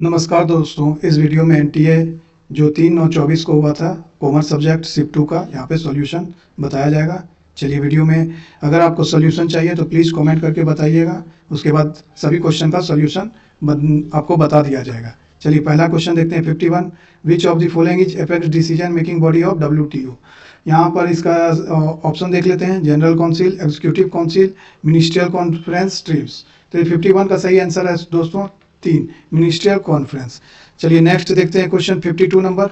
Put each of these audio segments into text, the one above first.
नमस्कार दोस्तों, इस वीडियो में एनटीए जो 3/9/24 को हुआ था कॉमर्स सब्जेक्ट शिफ्ट 2 का यहाँ पे सॉल्यूशन बताया जाएगा। चलिए वीडियो में अगर आपको सॉल्यूशन चाहिए तो प्लीज़ कमेंट करके बताइएगा। उसके बाद सभी क्वेश्चन का सॉल्यूशन आपको बता दिया जाएगा। चलिए पहला क्वेश्चन देखते हैं 51। विच of the following is apex decision making body of WTO। यहाँ पर इसका ऑप्शन देख लेते हैं। General council, executive council, ministerial conference, streams. तो ये 51 का सही आंसर है दोस्तों 3, मिनिस्ट्रियल कॉन्फ्रेंस। चलिए नेक्स्ट देखते हैं क्वेश्चन 52 नंबर।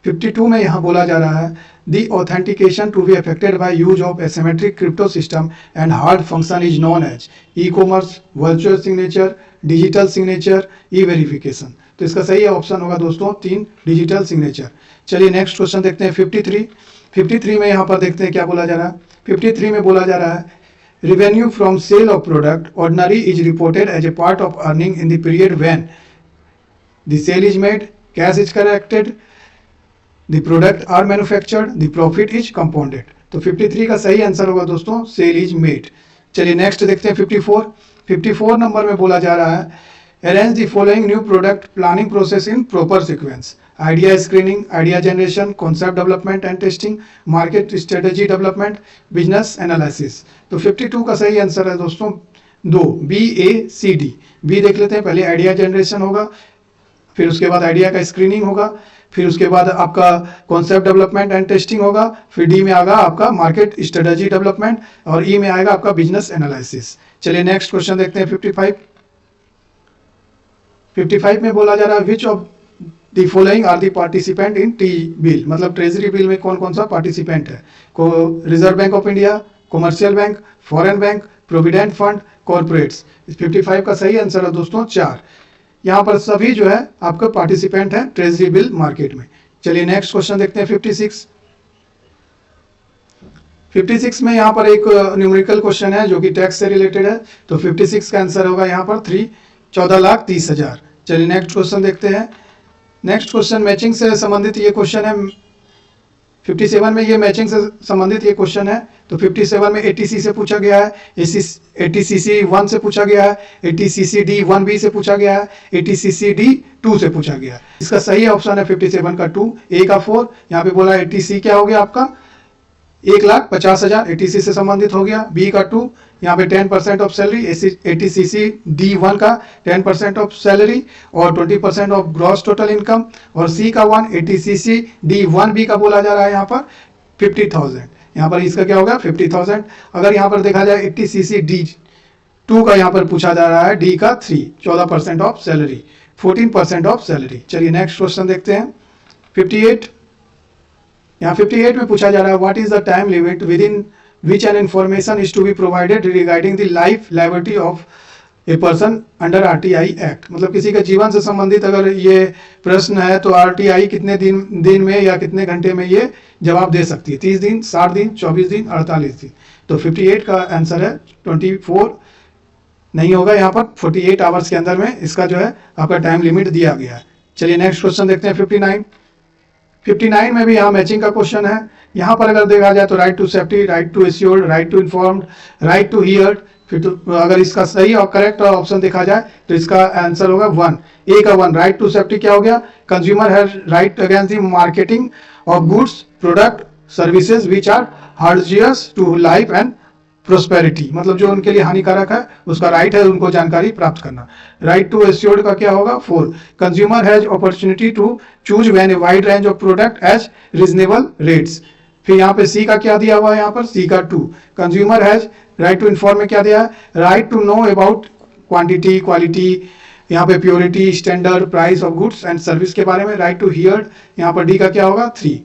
52 में यहाँ बोला जा रहा है the authentication to be affected by use of asymmetric crypto system and hard function is known as e commerce, virtual signature, digital signature, e verification. तो इसका सही ऑप्शन होगा दोस्तों 3, डिजिटल सिग्नेचर। चलिए नेक्स्ट क्वेश्चन देखते हैं 53। 53 में यहाँ पर देखते हैं क्या बोला जा रहा है। 53 में बोला जा रहा है revenue from sale of product ordinary is reported as a part of earning in the period when the sale is made, cash is collected, the product are manufactured, the profit is compounded। तो 53 का सही answer होगा दोस्तों cell is made. चलिए next देखते हैं 54। 54 number में बोला जा रहा है arrange the following new product planning process in proper sequence. Idea screening, idea generation, concept development and testing, market strategy development, business analysis. तो 52 का सही आंसर है दोस्तों 2, BACD। बी देख लेते हैं। पहले आइडिया जनरेशन होगा, फिर उसके बाद आइडिया का स्क्रीनिंग होगा, फिर उसके बाद आपका कॉन्सेप्ट डेवलपमेंट एंड टेस्टिंग होगा, फिर डी में आएगा आपका मार्केट स्ट्रेटेजी डेवलपमेंट और ई में आएगा आपका बिजनेस एनालिसिस। चलिए नेक्स्ट क्वेश्चन देखते हैं 55। 55 में बोला जा रहा है which of the following are the participant in T bill. मतलब ट्रेजरी बिल में कौन कौन सा पार्टिसिपेंट है। को Reserve Bank of India, commercial bank, foreign bank, provident fund, corporates. 55 का सही आंसर है दोस्तों 4। यहाँ पर सभी जो है आपके पार्टिसिपेंट हैं ट्रेजरी बिल मार्केट में। चलिए नेक्स्ट क्वेश्चन देखते हैं 56। 56 में यहाँ पर एक न्यूमेरिकल क्वेश्चन है जो कि टैक्स से रिलेटेड है। तो 56 का आंसर होगा यहाँ पर 3, 14,30,000। चलिए नेक्स्ट क्वेश्चन देखते हैं। नेक्स्ट क्वेश्चन मैचिंग से संबंधित ये क्वेश्चन है। 57 में ये मैचिंग से संबंधित ये क्वेश्चन है। तो 57 में ATC से पूछा गया है, ATCC 1 से पूछा गया है, ATCCD 1B से पूछा गया है, ATCCD 2 से पूछा गया है। इसका सही ऑप्शन है 57 का 2, A का 4। यहाँ पे बोला ATC क्या हो गया आपका 1,50,000 ATC से संबंधित हो गया। B का 2, यहाँ पे 10% ऑफ सैलरी, ATCCD1 का 10% ऑफ सैलरी और 20% ऑफ ग्रॉस टोटल इनकम। और C का 1 ATCCD1B का बोला जा रहा है यहाँ पर 50,000। यहाँ पर इसका क्या होगा 50,000। अगर यहाँ पर देखा जाए ATCCD2 का यहाँ पर पूछा जा रहा है D का 3, 14% ऑफ सैलरी, 14% ऑफ सैलरी। चलिए नेक्स्ट क्वेश्चन देखते हैं 58। यहाँ 58 में पूछा जा रहा है what is the time limit within which an information is to be provided regarding the life liability of a person under RTI act. मतलब किसी के जीवन से संबंधित अगर ये प्रश्न है तो RTI कितने दिन में या कितने घंटे में ये जवाब दे सकती है। 30 दिन, 60 दिन, 24 दिन, 48 दिन। तो 58 का आंसर है 24 नहीं होगा, यहाँ पर 48 आवर्स के अंदर में इसका जो है आपका टाइम लिमिट दिया गया है। चलिए नेक्स्ट क्वेश्चन देखते हैं 59। 59 में भी यहाँ मैचिंग का क्वेश्चन है। यहाँ पर अगर देखा जाए तो right to safety, right to assured, right to informed, right to heard. फिर तो अगर इसका सही और करेक्ट ऑप्शन देखा जाए तो इसका आंसर होगा 1, A का 1। राइट टू सेफ्टी क्या हो गया, consumer has right against the marketing of goods, product, services which are hazardous to life and prosperity. मतलब जो उनके लिए हानिकारक है उसका राइट है उनको जानकारी प्राप्त करना। राइट टू एश्योर्ड का क्या होगा 4, consumer has opportunity to choose when a wide range of product as reasonable rates. फिर यहाँ पे C का क्या दिया हुआ है, यहाँ पर C का 2, consumer has right to inform में क्या दिया है, right to know about quantity, quality, यहाँ पे purity, standard, price of goods and service के बारे में। राइट टू हियर, यहाँ पर D का क्या होगा 3,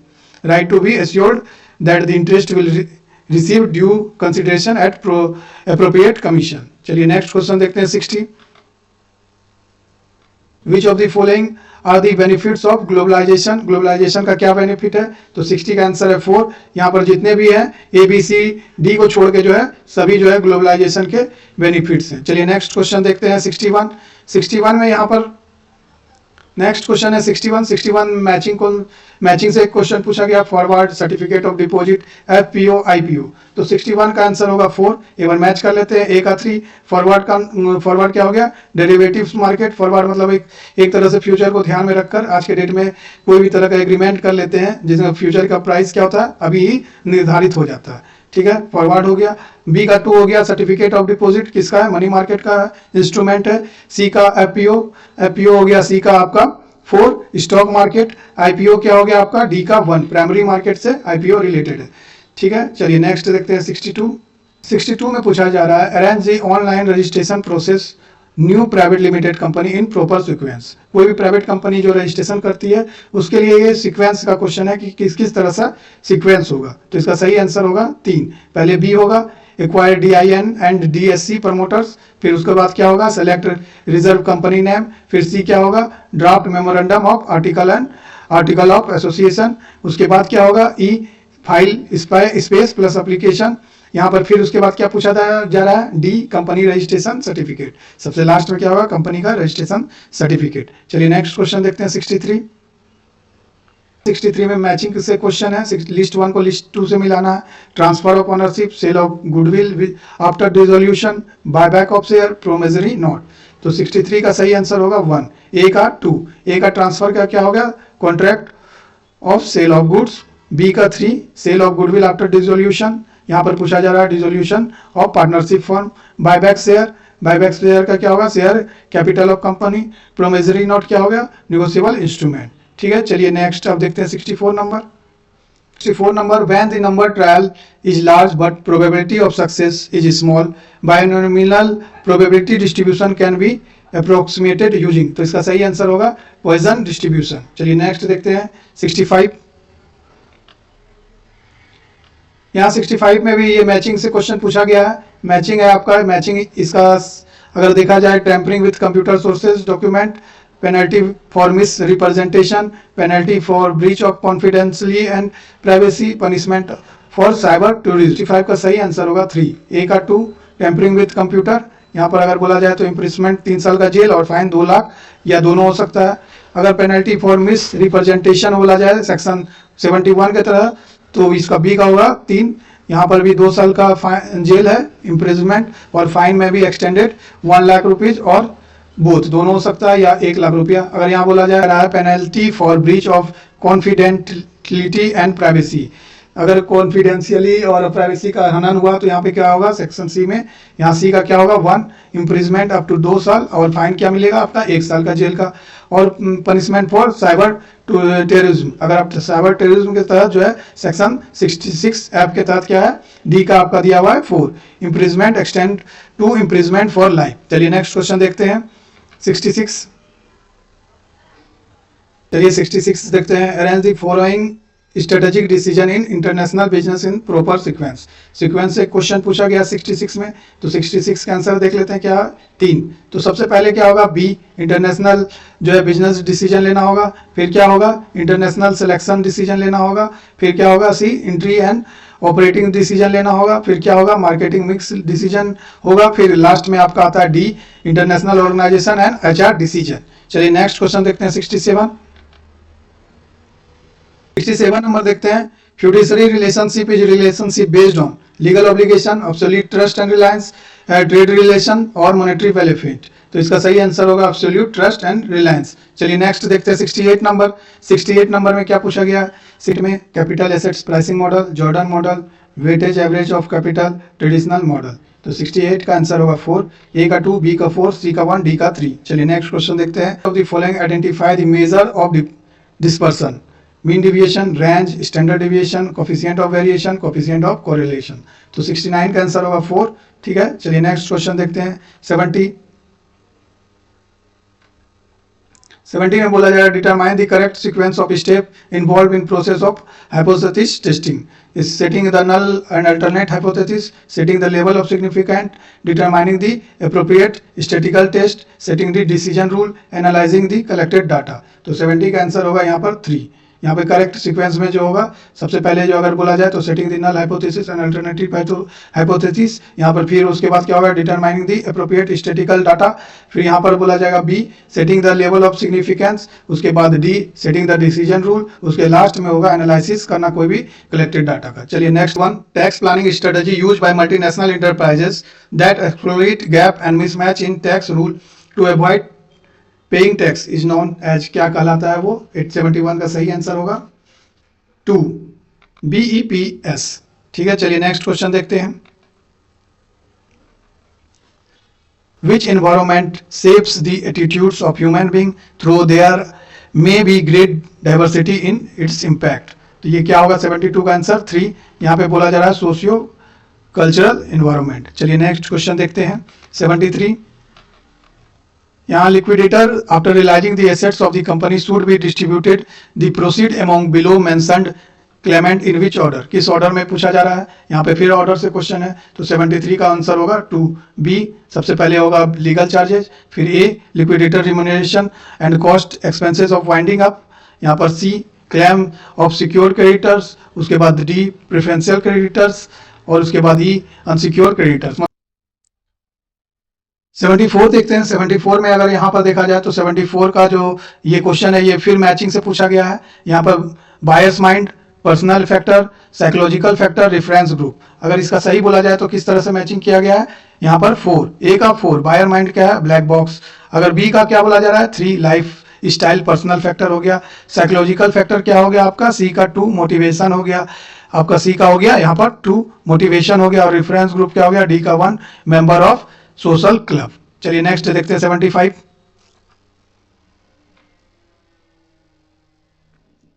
right to be assured that the interest will receive due consideration at appropriate commission. चलिए नेक्स्ट क्वेश्चन देखते हैं 60। Which of the following are the benefits of globalization. Globalization का क्या बेनिफिट है। तो 60 का आंसर है 4। यहाँ पर जितने भी हैं ABCD को छोड़ के जो है सभी जो है ग्लोबलाइजेशन के बेनिफिट्स हैं। चलिए नेक्स्ट क्वेश्चन देखते हैं 61। 61 में यहाँ पर नेक्स्ट क्वेश्चन है 61 मैचिंग से एक क्वेश्चन पूछा गया, forward certificate of deposit FPO IPO. तो 61 का आंसर होगा 4। एक बार मैच कर लेते हैं, ए का 3। फॉरवर्ड क्या हो गया, डेरिवेटिव्स मार्केट। फॉरवर्ड मतलब एक तरह से फ्यूचर को ध्यान में रखकर आज के डेट में कोई भी तरह का एग्रीमेंट कर लेते हैं जिसमें फ्यूचर का प्राइस क्या होता है, अभी ही निर्धारित हो जाता है। ठीक है, फॉरवर्ड हो गया। बी का 2 हो गया, सर्टिफिकेट ऑफ डिपॉजिट किसका है, मनी मार्केट का इंस्ट्रूमेंट है। सी का एफपीओ हो गया, सी का आपका 4 स्टॉक मार्केट। आईपीओ क्या हो गया आपका, डी का 1 प्राइमरी मार्केट से आईपीओ रिलेटेड है। ठीक है, चलिए नेक्स्ट देखते हैं 62 में पूछा जा रहा है, arrange the online registration process new private limited company in proper sequence. कोई भी प्राइवेट कंपनी जो रजिस्ट्रेशन करती है उसके लिए ये सीक्वेंस का क्वेश्चन है कि किस किस तरह से सीक्वेंस होगा। तो इसका सही आंसर होगा 3। पहले बी होगा, acquire DIN and DSC promoters. फिर उसके बाद क्या होगा, सेलेक्ट रिजर्व कंपनी नेम। फिर सी क्या होगा, draft memorandum of article of association. उसके बाद क्या होगा, ई फाइल स्पेस प्लस एप्लीकेशन। यहाँ पर फिर उसके बाद क्या पूछा जा रहा है, डी कंपनी रजिस्ट्रेशन सर्टिफिकेट। सबसे लास्ट में क्या होगा, कंपनी का रजिस्ट्रेशन सर्टिफिकेट। चलिए नेक्स्ट क्वेश्चन देखते हैं 63 में मैचिंग से क्वेश्चन है। लिस्ट 1 को लिस्ट 2 से मिलाना है। Transfer of ownership, sale of goodwill after dissolution, buyback of share, promissory note. तो 63 का सही आंसर होगा 1। ए का 2, ए का ट्रांसफर का क्या होगा, contract of sale of goods. B का 3, sale of goodwill after dissolution. यहाँ पर पूछा जा रहा है dissolution of partnership form. Buyback share का क्या होगा, share capital of company. Promissory note क्या होगा, नेगोशिएबल इंस्ट्रूमेंट। ठीक है, चलिए नेक्स्ट अब देखते हैं 64 number. When the number trial is large but probability of success is small, binomial probability distribution can be approximated using. तो इसका सही आंसर होगा पॉइजन डिस्ट्रीब्यूशन। चलिए नेक्स्ट देखते हैं 65। यहाँ 65 में भी ये मैचिंग से क्वेश्चन पूछा गया है। मैचिंग है आपका, मैचिंग इसका अगर देखा जाए, tampering with computer sources document, penalty for misrepresentation, penalty for breach of confidentially and privacy, punishment for cyber tourism. 65 का सही आंसर होगा 3। ए का 2, टेम्परिंग विथ कंप्यूटर। यहाँ पर अगर बोला जाए तो इम्प्रिजमेंट 3 साल का जेल और फाइन 2 लाख या दोनों हो सकता है। अगर पेनल्टी फॉर मिस रिप्रेजेंटेशन बोला जाए सेक्शन 71 के तरह, तो इसका बी का होगा 3। यहाँ पर भी 2 साल का जेल है, इम्प्रिजमेंट, और फाइन में भी एक्सटेंडेड 1 लाख रुपीज और बोथ दोनों हो सकता है, या 1 लाख रुपया। अगर यहाँ बोला जा रहा है penalty for breach of confidentiality and privacy, अगर कॉन्फिडेंशियली और प्राइवेसी का हनन हुआ तो यहाँ पे क्या होगा, सेक्शन सी में, यहाँ सी का क्या होगा 1, इम्प्रिजमेंट अप टू 2 साल, और फाइन क्या मिलेगा आपका 1 साल का जेल का। और पनिशमेंट फॉर साइबर टेररिज्म, अगर आप साइबर टेररिज्म के तहत जो है सेक्शन 66 ऐप के तहत क्या है, डी का आपका दिया हुआ है 4, imprisonment extend to imprisonment for life. चलिए नेक्स्ट क्वेश्चन देखते हैं 66। चलिए 66 देखते हैं, arrange the following strategic decision in international business in proper sequence. Sequence से क्वेश्चन पूछा गया 66 में, तो 66 का आंसर देख लेते हैं क्या, 3। तो सबसे पहले क्या होगा, बी इंटरनेशनल जो है बिजनेस डिसीजन लेना होगा। फिर क्या होगा, इंटरनेशनल सिलेक्शन डिसीजन लेना होगा। फिर क्या होगा, सी एंट्री एंड ऑपरेटिंग डिसीजन लेना होगा। फिर क्या होगा, मार्केटिंग मिक्स डिसीजन होगा। फिर लास्ट में आपका आता है D, international organization and HR decision. चलिए नेक्स्ट क्वेश्चन देखते हैं 67 नंबर देखते हैं, fiduciary relationship is relationship based on legal obligation, absolute trust and reliance, trade relation और monetary benefit। तो इसका सही आंसर होगा absolute trust and reliance। चलिए नेक्स्ट देखते हैं 68 नंबर। 68 नंबर में क्या पूछा गया, सीट में capital assets pricing model, Jordan model, weightage average of capital, traditional model. तो 68 का आंसर होगा 4, ए का 2, बी का 4, सी का 1, डी का 3। चलिए नेक्स्ट क्वेश्चन देखते हैं, of the following identify the measure of dispersion, mean deviation, range, standard deviation, coefficient of variation, coefficient of correlation. तो 69 का आंसर होगा 4। ठीक है, चलिए नेक्स्ट क्वेश्चन देखते हैं 70 में बोला जाएगा, determine the correct sequence of step involve in process of hypothesis testing, is setting the null and alternate hypothesis, setting the level of significant, determining the appropriate statistical test, setting the decision rule, analyzing the collected data. तो 70 का answer होगा यहाँ पर 3। यहाँ पे correct sequence में जो होगा सबसे पहले जो अगर बोला जाए तो setting the null hypothesis and alternative hypothesis, यहाँ पर फिर उसके बाद क्या होगा determining the appropriate statistical data, फिर यहाँ पर बोला जाएगा B setting the level of significance, उसके बाद D setting the decision rule, उसके लास्ट में होगा एनालिसिस करना कोई भी कलेक्टेड डाटा का। चलिए next one, tax planning strategy use by multinational enterprises that exploit gap and mismatch in tax rule to avoid paying tax is known as, क्या कहलाता है वो? 871 का सही आंसर होगा 2 BEPS। ठीक है, चलिए नेक्स्ट क्वेश्चन देखते हैं। Which environment shapes the attitudes of human being through there may be great diversity in its impact? तो ये क्या होगा 72 का आंसर 3, यहाँ पे बोला जा रहा है सोशियो कल्चरल एनवायरमेंट। चलिए नेक्स्ट क्वेश्चन देखते हैं 73। यहाँ liquidator after realizing the assets of the company should be distributed the proceed among below mentioned claimant in which order, किस ऑर्डर में पूछा जा रहा है? यहाँ पे फिर ऑर्डर से क्वेश्चन है, तो 73 का आंसर होगा 2 बी, सबसे पहले होगा लीगल चार्जेस, फिर A liquidator remuneration and cost expenses of winding up, यहाँ पर C claim of secured creditors, उसके बाद डी प्रेफरेंशियल क्रेडिटर्स और उसके बाद ई अनसिक्योर्ड क्रेडिटर्स। 74 देखते हैं। 74 में अगर यहाँ पर देखा जाए तो 74 का जो ये क्वेश्चन है ये फिर मैचिंग से पूछा गया है। यहाँ पर bias mind, personal factor, psychological factor, reference group, अगर इसका सही बोला जाए तो किस तरह से मैचिंग किया गया है? यहाँ पर 4, ए का 4 बायर माइंड क्या है? Black box. अगर बी का क्या बोला जा रहा है? 3 लाइफ स्टाइल पर्सनल फैक्टर हो गया। साइकोलॉजिकल फैक्टर क्या हो गया आपका? सी का 2 मोटिवेशन हो गया, आपका सी का हो गया यहाँ पर 2 मोटिवेशन हो गया, और रेफरेंस ग्रुप क्या हो गया? डी का 1 मेंबर ऑफ सोशल क्लब। चलिए नेक्स्ट देखते हैं 75।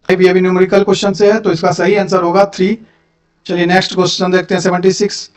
ये भी न्यूमेरिकल क्वेश्चन से है तो इसका सही आंसर होगा 3। चलिए नेक्स्ट क्वेश्चन देखते हैं 76।